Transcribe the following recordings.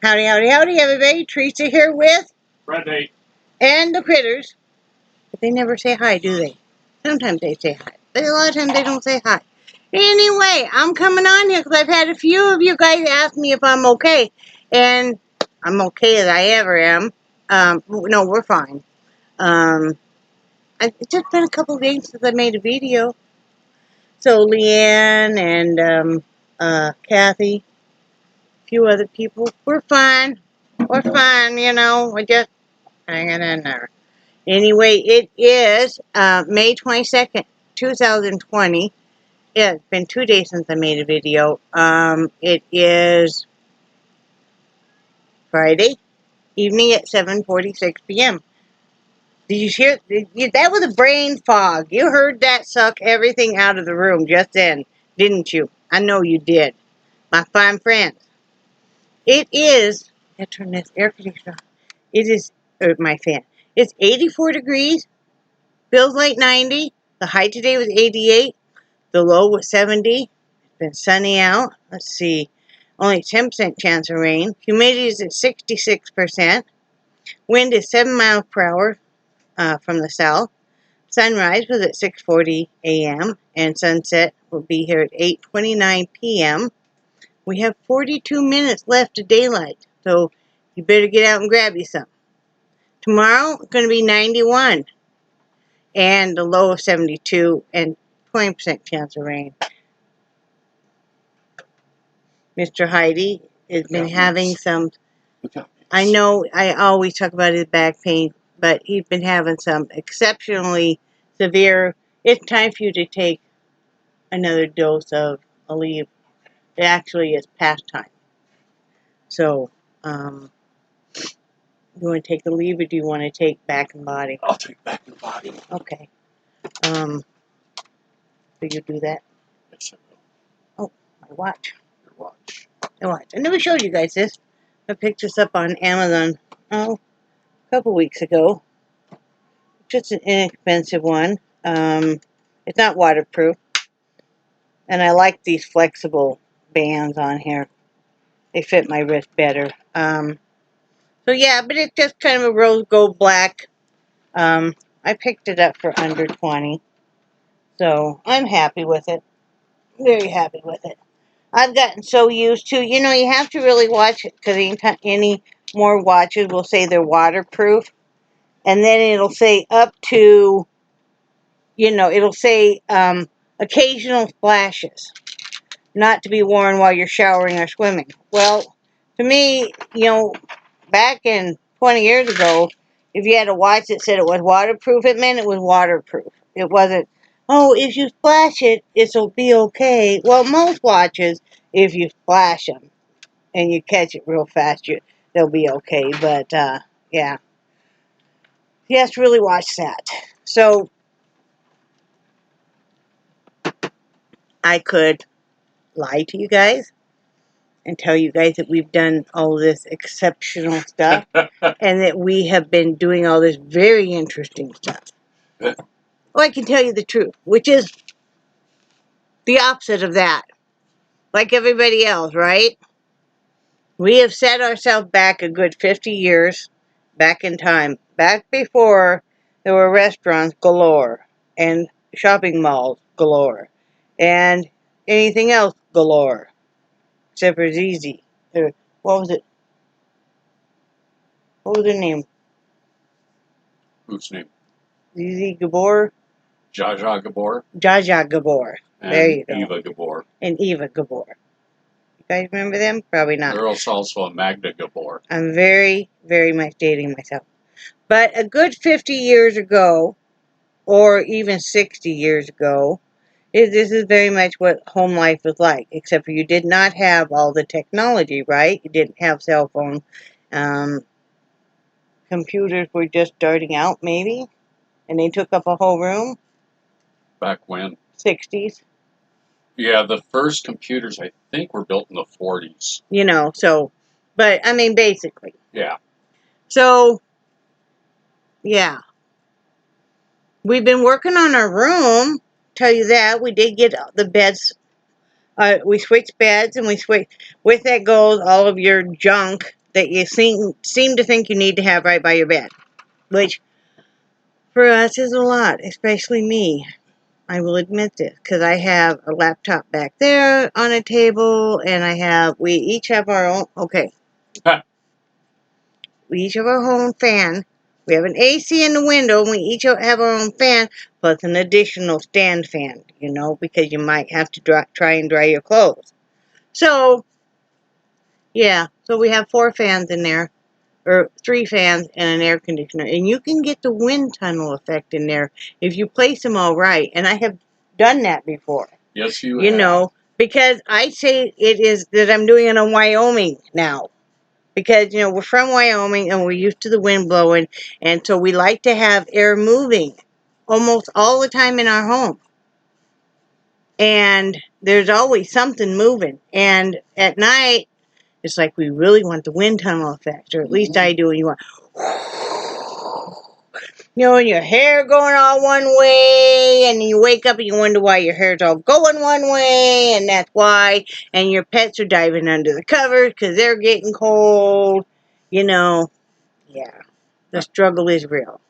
Howdy, howdy, howdy, everybody. Theresa here with Preble. and the critters. But they never say hi, do they? Sometimes they say hi, but a lot of times they don't say hi. Anyway, I'm coming on here because I've had a few of you guys ask me if I'm okay. And I'm okay as I ever am. No, we're fine. It's just been a couple of days since I made a video. So Leanne and Kathy, a few other people, we're fine. We're fine, you know. We're just hanging in there. Anyway, it is May 22nd, 2020. Yeah, it's been 2 days since I made a video. It is Friday evening at 7:46 p.m. Did you hear? That was a brain fog. You heard that suck everything out of the room just then, didn't you? I know you did. My fine friends. It is, I turn this air conditioner on. It is, my fan. It's 84 degrees. Feels like 90. The high today was 88. The low was 70. It's been sunny out. Let's see. Only 10% chance of rain. Humidity is at 66%. Wind is 7 miles per hour from the south. Sunrise was at 6:40 a.m. and sunset will be here at 8:29 p.m. We have 42 minutes left of daylight, so you better get out and grab you some. Tomorrow, it's going to be 91 and the low of 72 and 20% chance of rain. Mr. Heide has been having some, I know I always talk about his back pain, but he's been having some exceptionally severe. It's time for you to take another dose of Aleve. It actually is past time. So, you want to take Aleve or do you want to take Back and Body? I'll take Back and Body. Okay. Do you do that? Yes, I will. Oh, my watch. Your watch. My watch. I never showed you guys this. I picked this up on Amazon, a couple weeks ago. Just an inexpensive one. It's not waterproof. And I like these flexible bands on here. They fit my wrist better. So yeah, but it's just kind of a rose gold black. I picked it up for under 20. So I'm happy with it. Very happy with it. I've gotten so used to, you know, you have to really watch it because any more watches will say they're waterproof. And then it'll say up to, you know, it'll say occasional splashes. Not to be worn while you're showering or swimming. Well, to me, you know, back in 20 years ago, if you had a watch that said it was waterproof, it meant it was waterproof. It wasn't, oh, if you splash it, it'll be okay. Well, most watches, if you splash them and you catch it real fast, they'll be okay. But, yeah. You have to really watch that. So, I could lie to you guys and tell you guys that we've done all this exceptional stuff and that we have been doing all this very interesting stuff. Well, I can tell you the truth, which is the opposite of that. Like everybody else, right? We have set ourselves back a good 50 years back in time. Back before there were restaurants galore and shopping malls galore and anything else galore. Except for ZZ. What was it? What was her name? Whose name? ZZ Gabor? Zsa Zsa Gabor. Zsa Zsa Gabor. There you go. Eva Gabor. And Eva Gabor. You guys remember them? Probably not. There's also a Magda Gabor. I'm very, very much dating myself. But a good 50 years ago, or even 60 years ago, this is very much what home life was like, except for you did not have all the technology, right? You didn't have cell phone. Computers were just starting out, maybe, and they took up a whole room. Back when? 60s. Yeah, the first computers, I think, were built in the 40s. You know, so, but, I mean, basically. Yeah. So, yeah. We've been working on our room, tell you that. We did get the beds. We switched beds, and with that goes all of your junk that you seem to think you need to have right by your bed, which for us is a lot, especially me. I will admit this, because I have a laptop back there on a table, and we each have our own, okay, we each have our own fan. We have an AC in the window, and we each have our own fan, plus an additional stand fan, because you might have to try and dry your clothes. So, yeah, so we have 4 fans in there, or 3 fans and an air conditioner. And you can get the wind tunnel effect in there if you place them all right. And I have done that before. Yes, you have. Because I say it is that I'm doing it in Wyoming now. Because, we're from Wyoming and we're used to the wind blowing. And so we like to have air moving almost all the time in our home. And there's always something moving. And at night, it's like we really want the wind tunnel effect. Or at least I do. And you want... and your hair going all one way, and you wake up and you wonder why your hair's all going one way, and that's why. And your pets are diving under the covers because they're getting cold. Yeah, the struggle is real.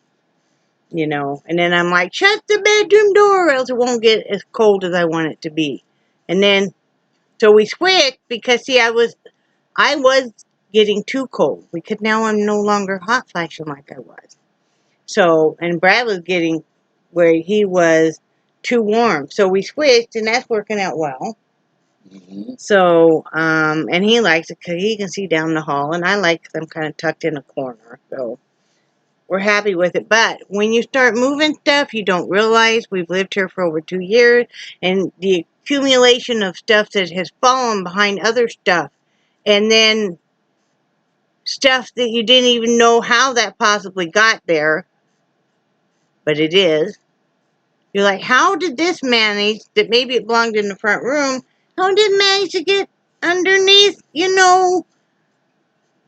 And then I'm like, shut the bedroom door, or else it won't get as cold as I want it to be. And then, so we switched because, see, I was getting too cold because now I'm no longer hot flashing like I was. So, and Brad was getting where he was too warm. So we switched, and that's working out well. Mm-hmm. So, and he likes it because he can see down the hall, and I like them kind of tucked in a corner. So we're happy with it. But when you start moving stuff, you don't realize we've lived here for over 2 years, and the accumulation of stuff that has fallen behind other stuff, and then stuff that you didn't even know how that possibly got there. But it is. You're like, how did this manage, that maybe it belonged in the front room, how did it manage to get underneath, the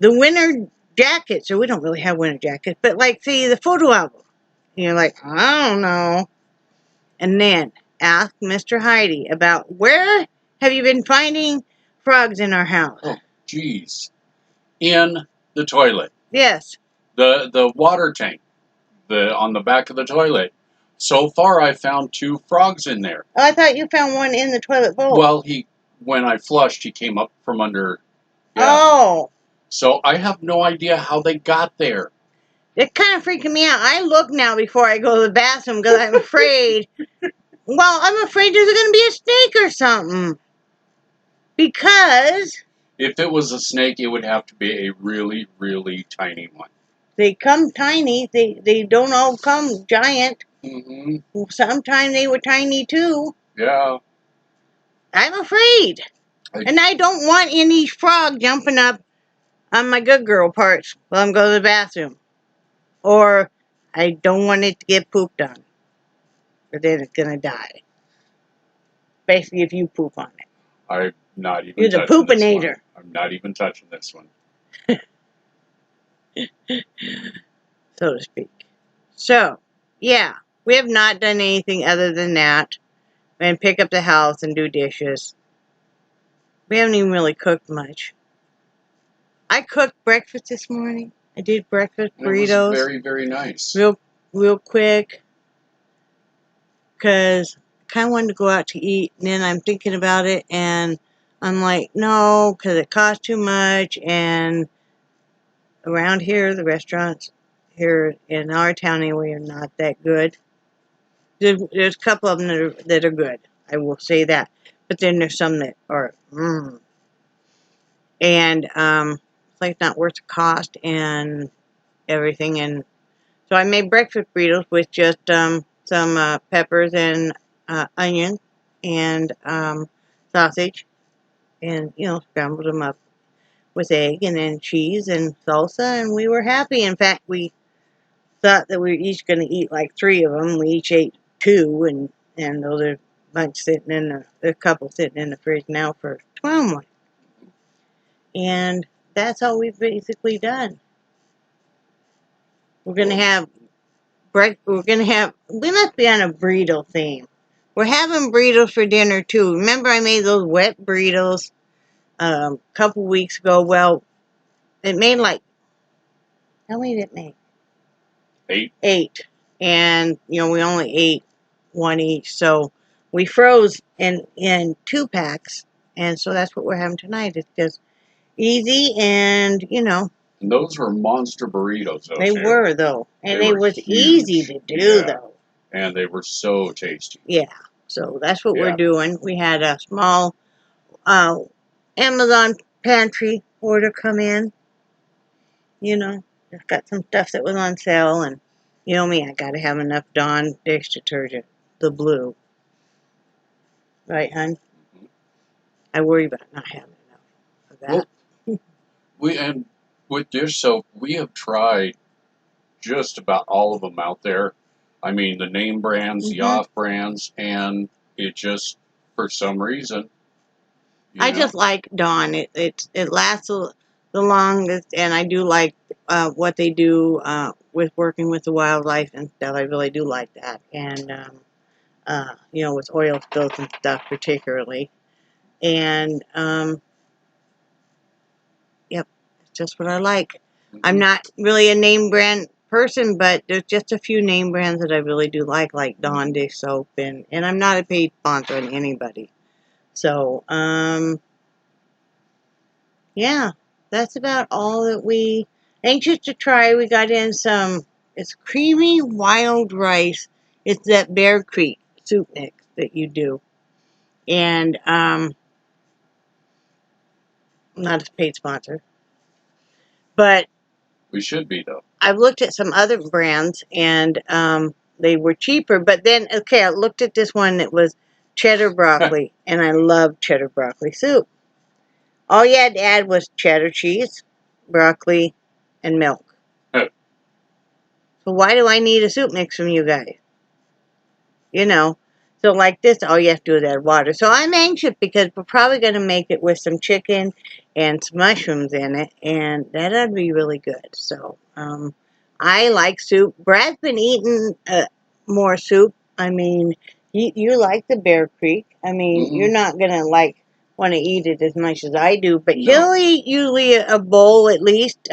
winter jacket? So we don't really have winter jackets, but like, see, the photo album. And you're like, I don't know. And then ask Mr. Heide about where have you been finding frogs in our house? Oh, geez. In the toilet. Yes. The water tank. On the back of the toilet. So far, I found 2 frogs in there. Oh, I thought you found one in the toilet bowl. Well, when I flushed, he came up from under. Yeah. Oh. So I have no idea how they got there. It's kind of freaking me out. I look now before I go to the bathroom because I'm afraid. Well, I'm afraid there's going to be a snake or something. Because if it was a snake, it would have to be a really, really tiny one. They come tiny. They don't all come giant. Mm-hmm. Sometimes they were tiny too. Yeah. I'm afraid. And I don't want any frog jumping up on my good girl parts while I'm going to the bathroom. Or I don't want it to get pooped on. Or then it's going to die. Basically, if you poop on it. I'm not even You're the poopinator. I'm not even touching this one. So to speak. So, yeah. We have not done anything other than that. And pick up the house and do dishes. We haven't even really cooked much. I cooked breakfast this morning. I did breakfast burritos. It was very, very nice. Real quick. Because I kind of wanted to go out to eat. And then I'm thinking about it. And I'm like, no. Because it costs too much. And around here, the restaurants here in our town anyway are not that good. There's a couple of them that are good. I will say that. But then there's some that are, And it's like not worth the cost and everything. And so I made breakfast burritos with just some peppers and onion and sausage. And, scrambled them up with egg and then cheese and salsa. And we were happy. In fact, we thought that we were each going to eat like 3 of them. We each ate 2. And those are bunch sitting in a couple sitting in the fridge now for tomorrow morning. And that's all we've basically done. We're gonna have we must be on a burrito theme. We're having burritos for dinner too. Remember I made those wet burritos a couple weeks ago? Well, it made like, how many did it make? 8. 8. And, we only ate one each. So we froze in 2 packs. And so that's what we're having tonight. It's just easy and, And those were monster burritos, they too. were, though. And They it were was huge. easy to do, though. And they were so tasty. Yeah. So that's what we're Yeah. doing. We had a small Amazon pantry order come in. I've got some stuff that was on sale, and you know me, I gotta have enough Dawn dish detergent, the blue. Right, hon? Mhm. I worry about not having enough of that. And with dish soap, we have tried just about all of them out there. I mean, the name brands, the off brands, and it just, for some reason, I just like Dawn. It lasts the longest, and I do like what they do with working with the wildlife and stuff. I really do like that, and with oil spills and stuff particularly. And yep, it's just what I like. I'm not really a name brand person, but there's just a few name brands that I really do like Dawn dish soap, and I'm not a paid sponsor on anybody. So yeah, that's about all that we anxious to try. We got in it's creamy wild rice. It's that Bear Creek soup mix that you do. And I'm not a paid sponsor. But we should be, though. I've looked at some other brands, and they were cheaper. But then, okay, I looked at this one that was cheddar broccoli, and I love cheddar broccoli soup. All you had to add was cheddar cheese, broccoli, and milk. So why do I need a soup mix from you guys? So like this, all you have to do is add water. So I'm anxious because we're probably going to make it with some chicken and some mushrooms in it, and that would be really good. So I like soup. Brad's been eating more soup. I mean, you like the Bear Creek. I mean, you're not going to want to eat it as much as I do, but he'll eat usually a bowl at least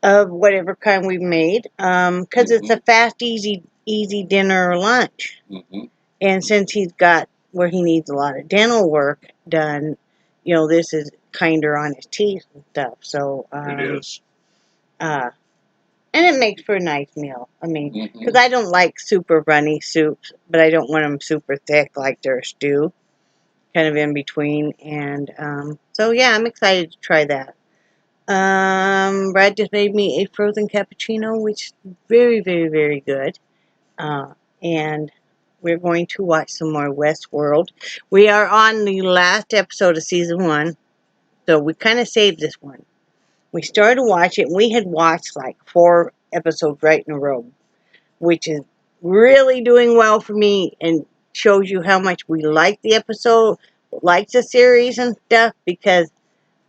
of whatever kind we've made, because it's a fast, easy dinner or lunch. And since he's got where he needs a lot of dental work done, this is kinder on his teeth and stuff. So it is. And it makes for a nice meal. I mean, because I don't like super runny soups, but I don't want them super thick like they're a stew, kind of in between. And so yeah, I'm excited to try that. Brad just made me a frozen cappuccino, which is very, very, very good. And we're going to watch some more Westworld. We are on the last episode of season 1, so we kind of saved this one. We started to watch it, and we had watched like 4 episodes right in a row, which is really doing well for me and shows you how much we like the episode, like the series and stuff, because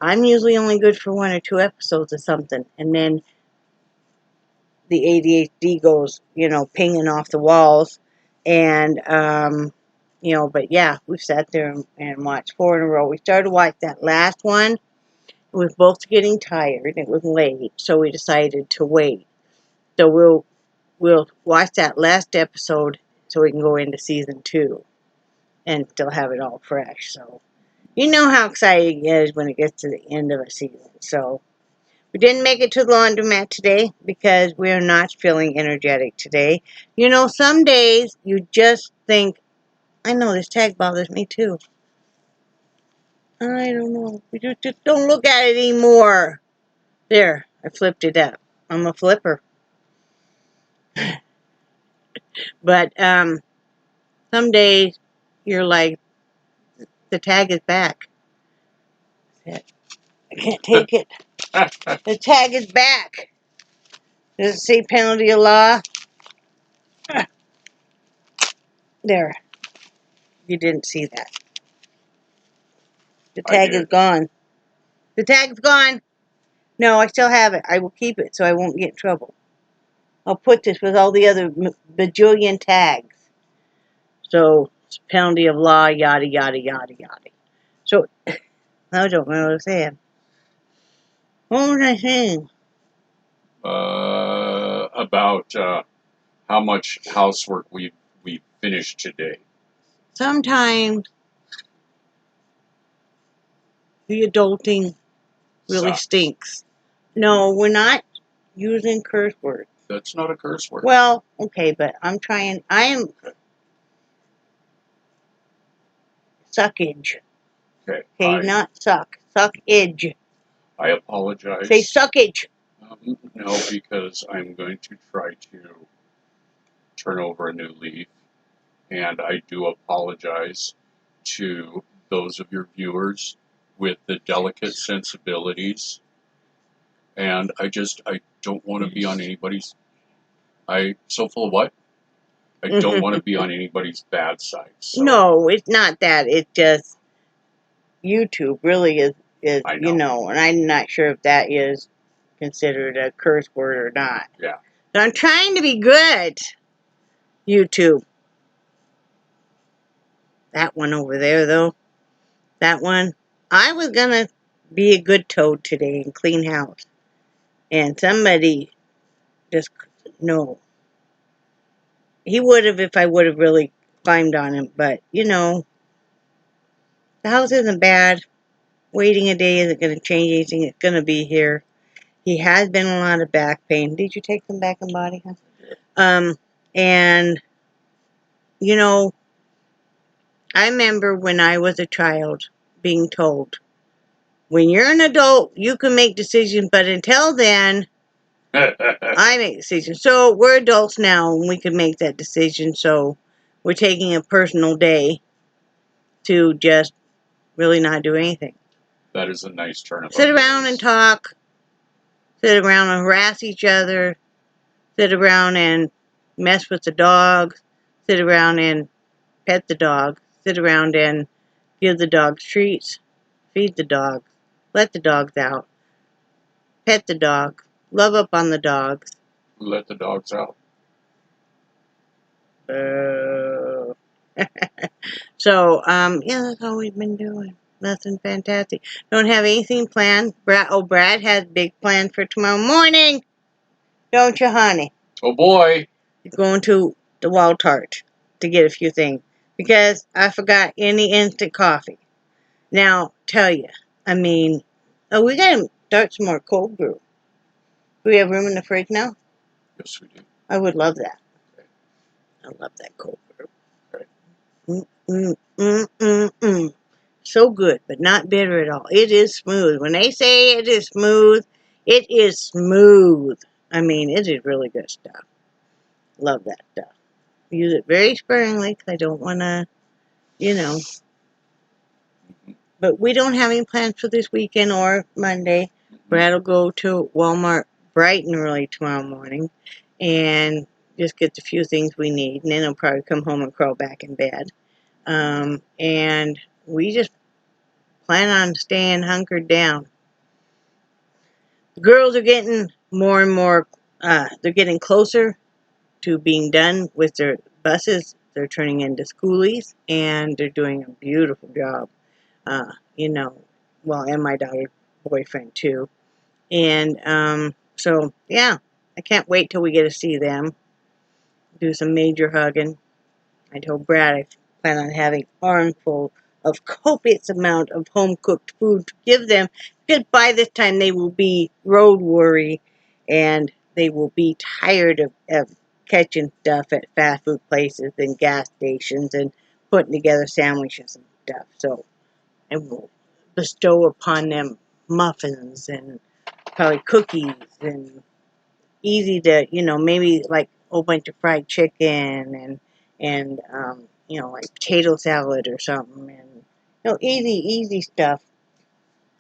I'm usually only good for 1 or 2 episodes of something, and then the ADHD goes, pinging off the walls, and, but yeah, we've sat there and watched 4 in a row. We started to watch that last one. We were both getting tired. It was late, so we decided to wait. So we'll watch that last episode so we can go into season 2 and still have it all fresh. So, you know how exciting it is when it gets to the end of a season. So, we didn't make it to the laundromat today because we're not feeling energetic today. Some days you just think, I know this tag bothers me too. I don't know. We just don't look at it anymore. There, I flipped it up. I'm a flipper. But some days you're like, the tag is back. I can't take it. The tag is back. Does it say penalty of law? There. You didn't see that. The tag is gone. The tag's gone. No, I still have it. I will keep it so I won't get in trouble. I'll put this with all the other bajillion tags. So, it's penalty of law, yada, yada, yada, yada. So, I don't know what I'm saying. What was I saying? About how much housework we finished today. Sometimes the adulting really Sucks. stinks. No, we're not using curse words. That's not a curse word. Well, okay, but I am suckage. Okay. Okay, not suck. Suckage. I apologize. Say suckage. No, because I'm going to try to turn over a new leaf, and I do apologize to those of your viewers with the delicate sensibilities, and I don't want to be on anybody's. So full of what? I don't want to be on anybody's bad side. So. No, it's not that. It's just YouTube really is I know. you know, and I'm not sure if that is considered a curse word or not. Yeah. But I'm trying to be good. YouTube. That one over there, though. That one. I was gonna be a good toad today and clean house, and somebody just no. He would have if I would have really climbed on him, but you know, the house isn't bad. Waiting a day isn't going to change anything. It's going to be here. He has been a lot of back pain. Did you take them back in body? And you know, I remember when I was a child being told, when you're an adult, you can make decisions, but until then, I make decisions. So we're adults now, and we can make that decision. So we're taking a personal day to just really not do anything. That is a nice turn of Sit around and talk. Sit around and harass each other. Sit around and mess with the dog. Sit around and pet the dog. Sit around and give the dogs treats. Feed the dog. Let the dogs out. Pet the dog. Love up on the dogs. Let the dogs out. So, yeah, that's all we've been doing. Nothing fantastic. Don't have anything planned. Brad has big plans for tomorrow morning. Don't you, honey? Oh boy. You're going to the Wild Tart to get a few things. Because I forgot any instant coffee. Now, tell you, I mean, oh, we got to start some more cold brew. Do we have room in the fridge now? Yes, we do. I would love that. Okay. I love that cold brew. Okay. So good, but not bitter at all. It is smooth. When they say it is smooth, it is smooth. I mean, it is really good stuff. Love that stuff. Use it very sparingly because I don't want to, you know. But we don't have any plans for this weekend or Monday. Brad will go to Walmart bright and early tomorrow morning and just get the few things we need. And then he'll probably come home and crawl back in bed. And we just plan on staying hunkered down. The girls are getting more and more, they're getting closer to being done with their buses. They're turning into schoolies, and they're doing a beautiful job. You know, well, and my daughter's boyfriend too. And so, yeah, I can't wait till we get to see them. Do some major hugging. I told Brad I plan on having armful of copious amount of home-cooked food to give them, because by this time they will be road weary and they will be tired of catching stuff at fast food places and gas stations and putting together sandwiches and stuff. So I will bestow upon them muffins and probably cookies and easy to, you know, maybe like a whole bunch of fried chicken and you know, like potato salad or something, and you know, easy stuff.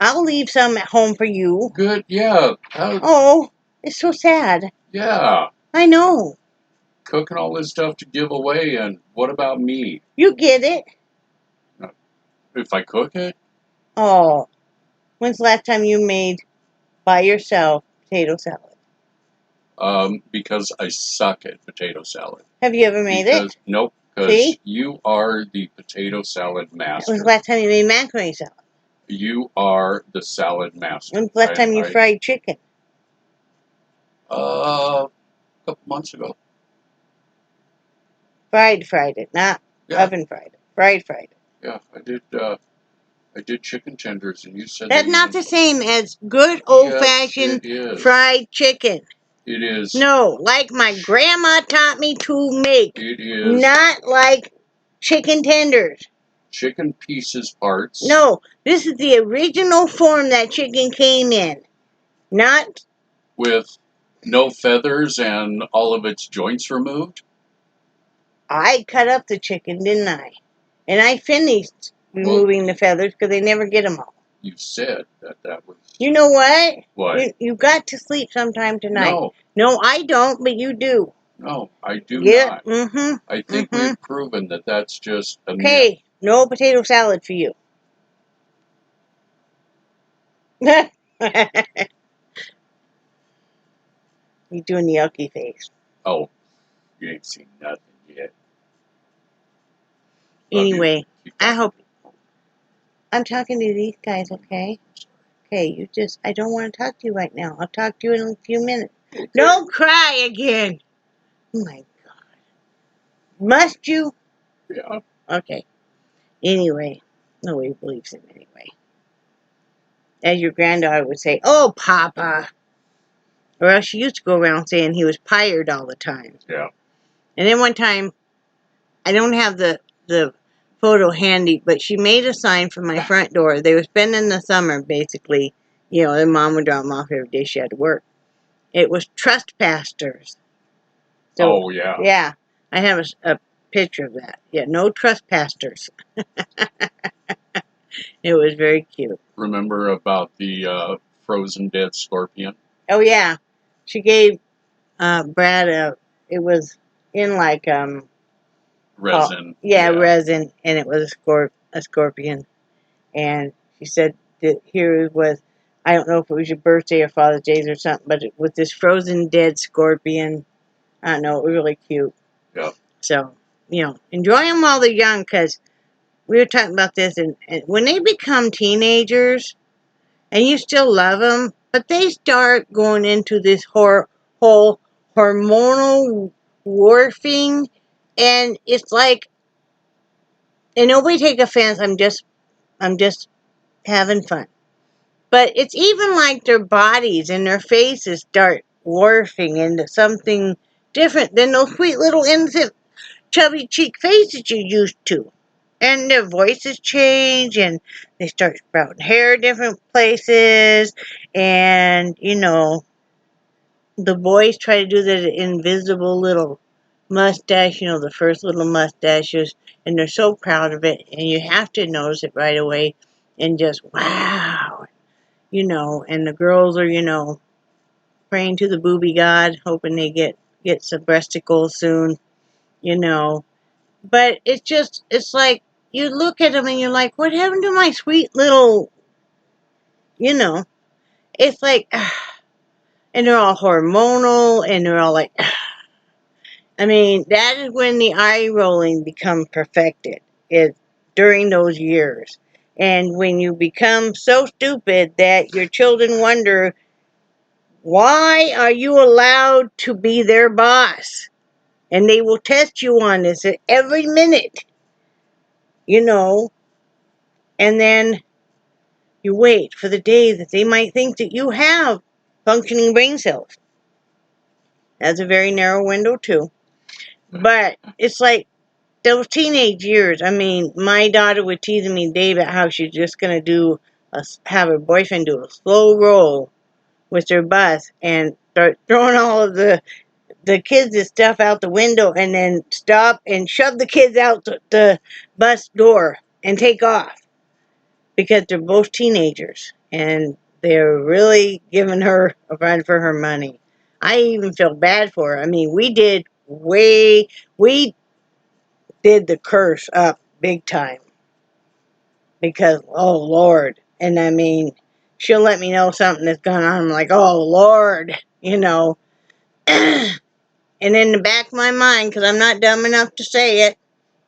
I'll leave some at home for you. Good, yeah. Oh, it's so sad. Yeah. I know. Cooking all this stuff to give away, and what about me? You get it. If I cook it? Oh, when's the last time you made by yourself potato salad? Because I suck at potato salad. Have you ever made it? Nope, because you are the potato salad master. When was the last time you made macaroni salad? You are the salad master. When's the last time you fried chicken? A couple months ago. Fried it, not oven fried it. Fried it. Yeah, I did chicken tenders, and you said That's not the same as good old-fashioned fried chicken. It is. No, like my grandma taught me to make. It is. Not like chicken tenders. Chicken pieces parts. No, this is the original form that chicken came in. Not with no feathers and all of its joints removed. I cut up the chicken, didn't I? And I finished removing the feathers because they never get them all. You said that was... You know what? What? You got to sleep sometime tonight. No. No, I don't, but you do. No, I do not. Mm-hmm. I think we've proven that that's just a myth. Okay, no potato salad for you. You're doing the yucky face. Oh, you ain't seen nothing yet. Anyway, I hope... I'm talking to these guys, okay? Okay, I don't want to talk to you right now. I'll talk to you in a few minutes. Okay. Don't cry again! Oh my God. Must you? Yeah. Okay. Anyway, nobody believes him anyway. As your granddaughter would say, oh, Papa. Or else she used to go around saying he was tired all the time. Yeah. And then one time, I don't have the photo handy, but she made a sign for my front door. They were spending the summer, basically. You know, their mom would drop them off every day she had to work. It was trespassers. So, oh, yeah. Yeah. I have a picture of that. Yeah, no trespassers. It was very cute. Remember about the frozen dead scorpion? Oh, yeah. She gave Brad it was in like, resin. Resin, and it was a scorpion. And she said that here was, I don't know if it was your birthday or Father's Day or something, but it was this frozen dead scorpion. I don't know, it was really cute. Yeah. So, enjoy them while they're young, because we were talking about this, and when they become teenagers, and you still love them, but they start going into this whole hormonal warfing, and it's like, and nobody take offense, I'm just having fun. But it's even like their bodies and their faces start morphing into something different than those sweet little innocent chubby cheek faces you used to. And their voices change, and they start sprouting hair different places, and, the boys try to do the invisible little mustache, the first little mustaches, and they're so proud of it, and you have to notice it right away, and just, wow, and the girls are, praying to the booby god, hoping they get some breasticles soon, but it's like, you look at them and you're like, what happened to my sweet little, it's like, and they're all hormonal, and they're all like, I mean, that is when the eye rolling becomes perfected, is during those years. And when you become so stupid that your children wonder, why are you allowed to be their boss? And they will test you on this at every minute, and then you wait for the day that they might think that you have functioning brain cells. That's a very narrow window, too. But it's like those teenage years. I mean, my daughter would tease me today about how she's just going to have her boyfriend do a slow roll with their bus and start throwing all of the kids and stuff out the window, and then stop and shove the kids out the bus door and take off, because they're both teenagers and they're really giving her a run for her money. I even feel bad for her. I mean, we did the curse up big time, because, oh Lord, and I mean, she'll let me know something that's going on. I'm like, oh Lord, And in the back of my mind, because I'm not dumb enough to say it,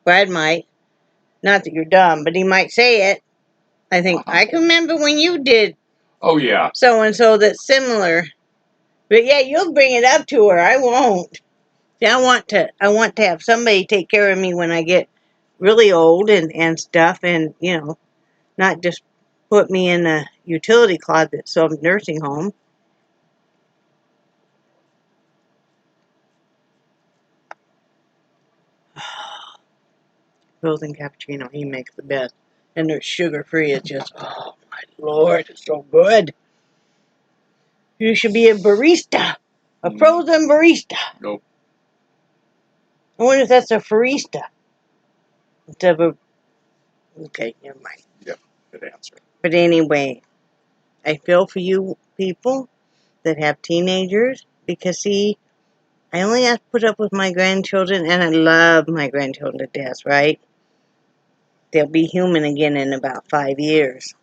Brad might, not that you're dumb, but he might say it, I think I can remember when you did Oh yeah. so and so that's similar. But yeah, you'll bring it up to her. I won't. See, I want to have somebody take care of me when I get really old and stuff, and not just put me in a utility closet, so I'm nursing home. Frozen cappuccino, he makes the best. And they're sugar-free. It's just, oh my Lord, it's so good. You should be a barista. A frozen barista. Nope. I wonder if that's a barista. Instead of a... Okay, never mind. Yep, good answer. But anyway, I feel for you people that have teenagers, because see, I only have to put up with my grandchildren, and I love my grandchildren to death, right? They'll be human again in about 5 years.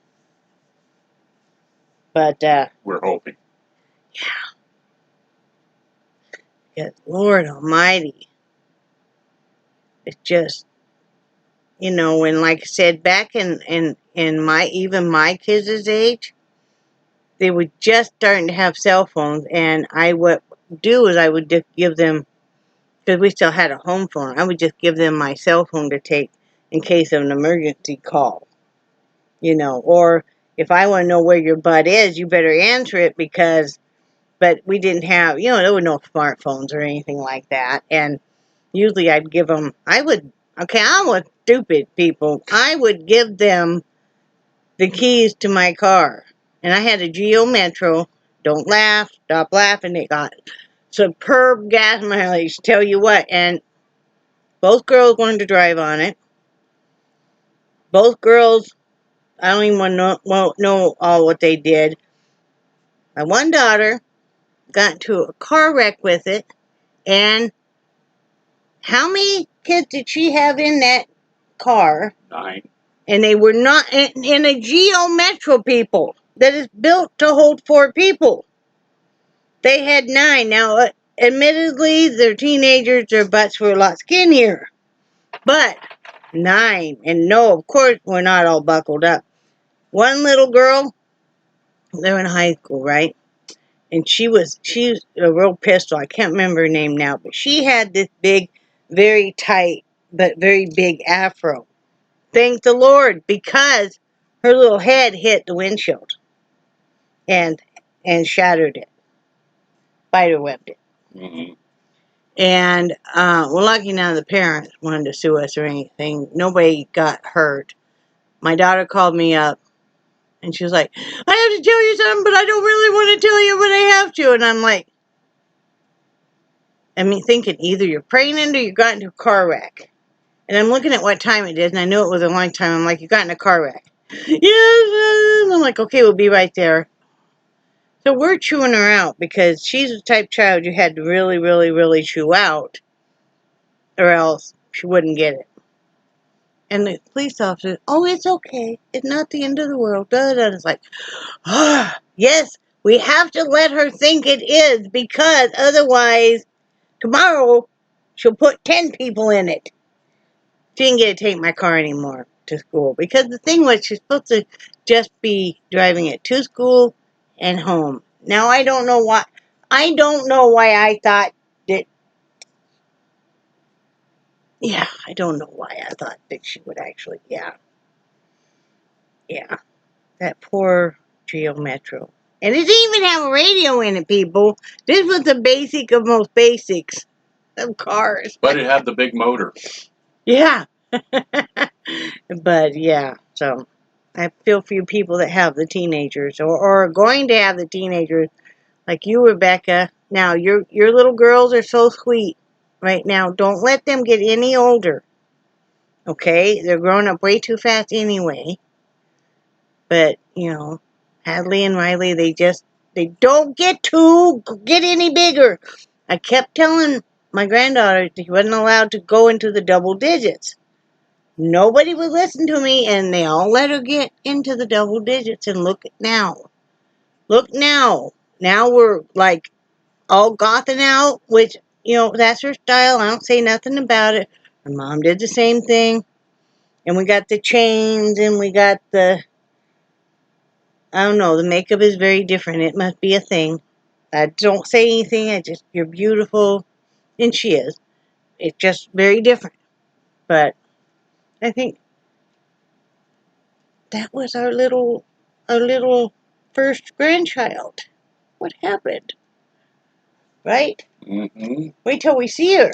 But, we're hoping. Yeah, Lord Almighty. It's just, when, like I said, back in even my kids' age, they were just starting to have cell phones, and I would just give them, because we still had a home phone, I would just give them my cell phone to take in case of an emergency call. Or if I want to know where your butt is, you better answer it, but we didn't have, there were no smartphones or anything like that, and usually I'd give them, I was stupid, people. I would give them the keys to my car. And I had a Geo Metro. Don't laugh. Stop laughing. It got superb gas mileage. Tell you what. And both girls wanted to drive on it. Both girls, I don't even want to know all what they did. My one daughter got into a car wreck with it. And how many kids did she have in that car? 9. And they were not in a Geo Metro, people, that is built to hold 4 people. They had 9. Now, admittedly, they're teenagers, their butts were a lot skinnier. But 9. And no, of course, we're not all buckled up. One little girl, they're in high school, right? And she's a real pistol. I can't remember her name now, but she had this big, very tight, but very big afro. Thank the Lord, because her little head hit the windshield and shattered it, spiderwebbed it. Mm-hmm. And we're lucky none of the parents wanted to sue us or anything. Nobody got hurt. My daughter called me up, and she was like, I have to tell you something, but I don't really want to tell you, but I have to. And I'm like, thinking either you're pregnant or you got into a car wreck. And I'm looking at what time it is, and I knew it was a long time. I'm like, you got in a car wreck. Yes. I'm like, okay, we'll be right there. So we're chewing her out, because she's the type of child you had to really, really, really chew out, or else she wouldn't get it. And the police officer, oh, it's okay. It's not the end of the world. Da, da, da. It's like, yes, we have to let her think it is, because otherwise, tomorrow, she'll put 10 people in it. She didn't get to take my car anymore to school, because the thing was, she's supposed to just be driving it to school and home. Now, I don't know why I thought that, I don't know why I thought that she would actually, that poor Geo Metro. And it didn't even have a radio in it, people. This was the basic of most basics of cars. But it had the big motor. Yeah. But, so I feel for you people that have the teenagers, or are going to have the teenagers, like you, Rebecca. Now, your little girls are so sweet right now. Don't let them get any older. Okay? They're growing up way too fast anyway. But, Hadley and Riley, they don't get any bigger. I kept telling my granddaughter she wasn't allowed to go into the double digits. Nobody would listen to me, and they all let her get into the double digits, and look now. Look now. Now we're, like, all gothing out, which, that's her style. I don't say nothing about it. Her mom did the same thing. And we got the chains, and we got the I don't know. The makeup is very different. It must be a thing. I don't say anything. You're beautiful, and she is. It's just very different. But I think that was our little first grandchild. What happened? Right? Mm-hmm. Wait till we see her.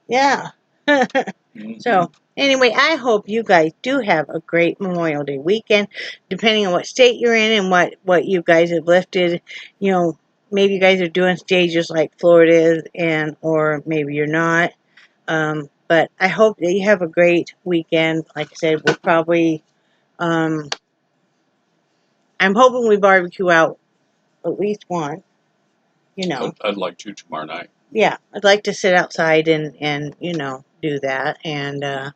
Yeah. Mm-hmm. So, anyway, I hope you guys do have a great Memorial Day weekend, depending on what state you're in and what you guys have lifted. You know, maybe you guys are doing stages like Florida is, or maybe you're not. But I hope that you have a great weekend. Like I said, we'll probably, I'm hoping we barbecue out at least once, you know. I'd like to tomorrow night. Yeah, I'd like to sit outside and do that. And,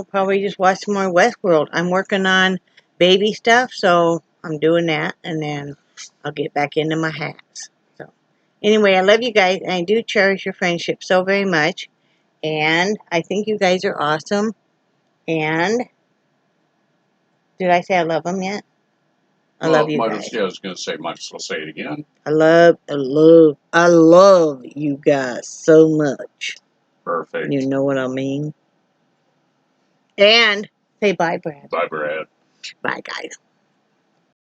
probably just watch some more Westworld. I'm working on baby stuff, so I'm doing that, and then I'll get back into my hats. So, anyway, I love you guys, and I do cherish your friendship so very much, and I think you guys are awesome, and did I say I love them yet? I love you guys. I was going to say, might as well say it again. I love you guys so much. Perfect. You know what I mean? And say bye, Brad. Bye, Brad. Bye, guys.